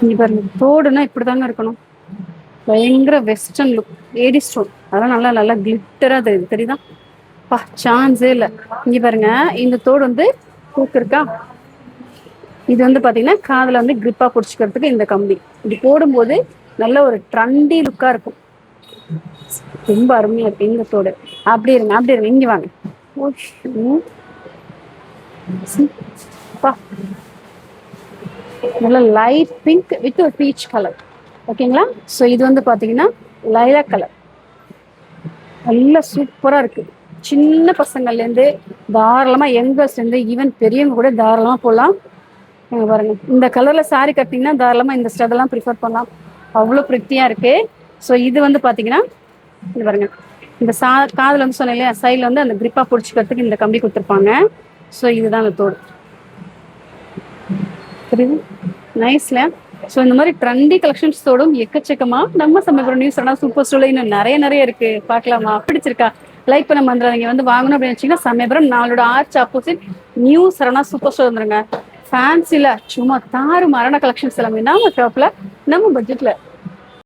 இங்க பாருங்க, தோடுனா இப்படிதாங்க இருக்கணும். பயங்கர வெஸ்டர்ன் லுக். ஏடி ஸ்டோன் அதெல்லாம் நல்லா நல்லா கிளிட்டரா தெரியுது, தெரியுதா? பா, சான்ஸே இல்ல. இங்க பாருங்க, இந்த தோடு வந்து தூக்கு இருக்கா. இது வந்து பாத்தீங்கன்னா காதுல வந்து கிரிப்பா புடிச்சுக்கிறதுக்கு இந்த கம்பி. இது போடும்போது நல்ல ஒரு ட்ரெண்டி லுக்கா இருக்கும். ரொம்ப அருமையா இருக்கு இந்த தோடு. அப்படி இருங்க, அப்படி இருங்க, இங்க வாங்க. ஓஷ், பா, நல்ல லைட் பிங்க் வித் ஒரு பீச் கலர். ஓகேங்களா? ஸோ இது வந்து பாத்தீங்கன்னா லைலாக் கலர். நல்லா சூப்பரா இருக்கு. சின்ன பசங்கள்ல இருந்து தாராளமா, யங்கர்ஸ்ல இருந்து ஈவன் பெரியவங்க கூட தாராளமா போடலாம். பாருங்க, இந்த கலர்ல சாரி கட்டிங்கன்னா தாராளமா இந்த ஸ்டட் எல்லாம் ப்ரிஃபர் பண்ணலாம். அவ்வளோ பிரிட்டியா இருக்கு. ஸோ இது வந்து பாத்தீங்கன்னா இது பாருங்க, இந்த காதுல வந்து சொன்னேன் இல்லையா, சைட்ல வந்து அந்த கிரிப்பா பிடிச்சிக்கிறதுக்கு இந்த கம்பி கொடுத்துருப்பாங்க. ஸோ இதுதான் அந்த தோடு. புரியுது? நைஸ்ல. ஸோ இந்த மாதிரி ட்ரெண்டி கலெக்ஷன்ஸ் தோடும் எக்கச்சக்கமா நம்ம சமயபுரம் நியூஸ் ஆனால் சூப்பர் ஸ்டோர்ல இன்னும் நிறைய நிறைய இருக்கு. பார்க்கலாமா? பிடிச்சிருக்கா? லைக் பண்ண மறந்துடாதீங்க. வந்து வாங்கணும் அப்படின்னு வச்சீங்கன்னா சமயபுரம் நாளோட ஆர்ச் ஆப்போசிட் நியூ சரணா சூப்பர் ஸ்டோர் வந்துருங்க. ஃபேன்சில சும்மா தாறு மரண கலெக்ஷன்ஸ் எல்லாமே நம்ம ஷாப்ல நம்ம பட்ஜெட்ல